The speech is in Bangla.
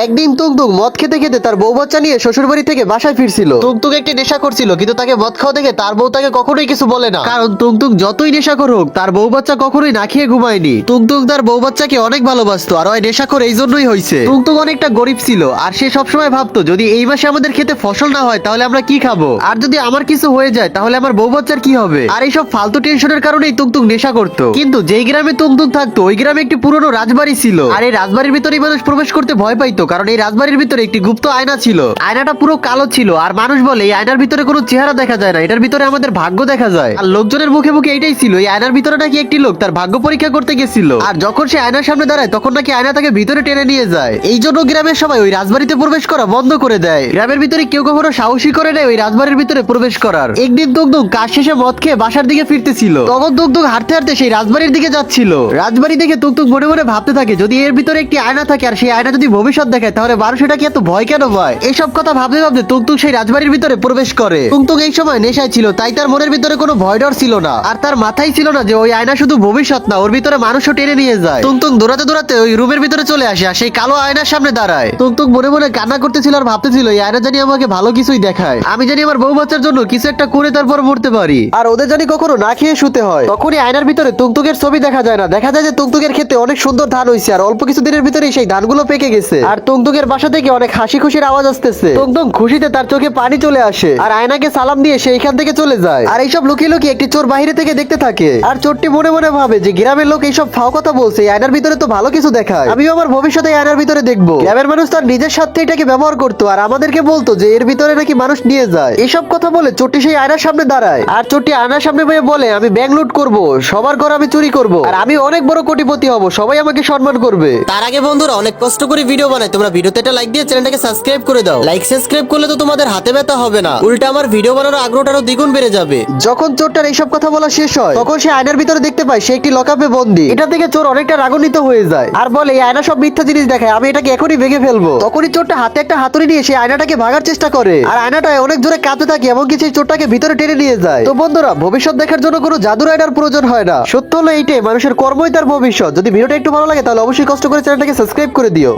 একদিন টুকটুক মদ খেতে খেতে তার বউ বাচ্চা নিয়ে শ্বশুর বাড়ি থেকে বাসায় ফিরছিল। টুকটুক একটি নেশা করছিল, কিন্তু তাকে মদ খাওয়া দেখে তার বউ তাকে কখনোই কিছু বলে না, কারণ টুকটুক যতই নেশাখোর হোক তার বউ বাচ্চা কখনোই না খেয়ে ঘুমায়নি। টুকটুক তার বউ বাচ্চাকে অনেক ভালোবাসতো, আর ওই নেশাখোর এই জন্যই হয়েছে। টুকটুক অনেকটা গরিব ছিল, আর সে সবসময় ভাবতো যদি এই মাসে আমাদের খেতে ফসল না হয় তাহলে আমরা কি খাবো, আর যদি আমার কিছু হয়ে যায় তাহলে আমার বউ বাচ্চার কি হবে। আর এইসব ফালতু টেনশনের কারণেই টুকটুক নেশা করতো। কিন্তু যেই গ্রামে টুকটুক থাকতো ওই গ্রামে একটি পুরনো রাজবাড়ি ছিল, আর এই রাজবাড়ির ভিতরে মানুষ প্রবেশ করতে ভয় পাইতো, কারণ এই রাজবাড়ির ভিতরে একটি গুপ্ত আয়না ছিল। আয়নাটা পুরো কালো ছিল, আর মানুষ বলে এই আয়নার ভিতরে কোনো চেহারা দেখা যায় না, এটার ভিতরে আমাদের ভাগ্য দেখা যায়। আর লোকজনের মুখে মুখে এটাই ছিল, এই আয়নার ভিতরে নাকি একটি লোক তার ভাগ্য পরীক্ষা করতে গেছিল, আর যখন সে আয়নার সামনে দাঁড়ায় তখন নাকি আয়না তাকে ভিতরে টেনে নিয়ে যায়। এই জন্য গ্রামের সবাই ওই রাজবাড়িতে প্রবেশ করা বন্ধ করে দেয়। গ্রামের ভিতরে কেউ কখনো সাহসী করে নেয় ওই রাজবাড়ির ভিতরে প্রবেশ করার। একদিন টুকটুক কাজ শেষে মদ খেয়ে বাসার দিকে ফিরতেছিল, তখন টুকটুক হাঁটতে হাঁটতে সেই রাজবাড়ির দিকে যাচ্ছিল। রাজবাড়ি দেখে টুকটুক মনে মনে ভাবতে থাকে যদি এর ভিতরে একটি আয়না থাকে আর সেই আয়না যদি ভবিষ্যৎ দেখায় তাহলে মানুষ এটাকে এত ভয় কেন পায়। এইসব কথা ভাবতে ভাবতে টুকটুক সেই রাজবাড়ির ভিতরে প্রবেশ করে। টুকটুক এই সময় নেশায় ছিল, তাই তার মনের ভিতরে কোনো ভয় ডর ছিল না, আর তার মাথায় ছিল না যে ওই আয়না শুধু ভবিষ্যৎ না, ওর ভিতরে মানুষও টেনে নিয়ে যায়। টুকটুক দৌড়াতে দৌড়াতে ওই রুমের ভিতরে চলে আসে, আর সেই কালো আয়নার সামনে দাঁড়ায়। টুকটুক মনে মনে কান্না করতেছিল আর ভাবতেছিল এই আয়না জানি আমাকে ভালো কিছুই দেখায়, আমি জানি আমার বউ বাচ্চার জন্য কিছু একটা করে তারপর মরতে পারি, আর ওদের জানি কখনো না খেয়ে শুতে হয়। তখনই আয়নার ভিতরে টুকটুকের ছবি দেখা যায় না, দেখা যায় যে টুকটুকের ক্ষেতে অনেক সুন্দর ধান হইছে, আর অল্প কিছু দিনের ভিতরে সেই ধানগুলো পেকে গেছে, আর টুকটুকের বাসা থেকে অনেক হাসি খুশির আওয়াজ আসতেছে। টুকটুক খুশিতে তার চোখে পানি চলে আসে, আর আয়নাকে সালাম দিয়ে সে এখান থেকে চলে যায়। আর এইসব লুকিয়ে লুকিয়ে একটি চোর বাইরে থেকে দেখতে থাকে, আর চোরটি মনে মনে ভাবে যে গ্রামের লোক এইসব ফাও কথা বলছে, এই আয়নার ভিতরে তো ভালো কিছু দেখায়, আমিও আমার ভবিষ্যতে এই আয়নার ভিতরে দেখবো। গ্রামের মানুষ তার নিজের স্বার্থে এটাকে ব্যবহার করতো, আর আমাদেরকে বলতো যে এর ভিতরে নাকি মানুষ নিয়ে যায়। এইসব কথা বলে চোরটি সেই আয়নার সামনে দাঁড়ায়, আর চোরটি আয়নার সামনে বলে আমি ব্যাংক লুট করবো, সবার ঘর আমি চুরি করবো, আর আমি অনেক বড় কোটিপতি হব, সবাই আমাকে সম্মান করবে। তার আগে বন্ধুরা অনেক কষ্ট করে ভিডিও বানাই, তোমরা ভিডিওতে একটা লাইক দিয়ে চ্যানেলটাকে সাবস্ক্রাইব করে দাও। লাইক সাবস্ক্রাইব করলে তো তোমাদের হাতে ব্যথা হবে না, উল্টা আমার ভিডিও বানানোর আগ্রহটা আরো দ্বিগুণ বেড়ে যাবে। যখন চোরটার এইসব কথা বলা শেষ হয় তখন সে আয়নার ভিতরে দেখতে পায় সে একটি লকআপে বন্দী। এটা থেকে চোর অনেকটা রাগান্বিত হয়ে যায়, আর বলে এই আয়না সব মিথ্যা জিনিস দেখায়, আমি এটাকে এখনই ভেঙে ফেলবো। তখনই চোরটা হাতে একটা হাতুড়ি নিয়ে সেই আয়নাটাকে ভাগার চেষ্টা করে, আর আয়নাটায় অনেক জোরে কাঁপতে থাকে, এমনকি সেই চোরটাকে ভিতরে টেনে নিয়ে যায়। তো বন্ধুরা ভবিষ্যৎ দেখার জন্য কোনো জাদুর আয়নার প্রয়োজন হয় না, সত্য হলো এইটাই, মানুষের কর্মই তার ভবিষ্যৎ। যদি ভিডিওটা একটু ভালো লাগে তাহলে অবশ্যই কষ্ট করে চ্যানেলটাকে সাবস্ক্রাইব করে দিও।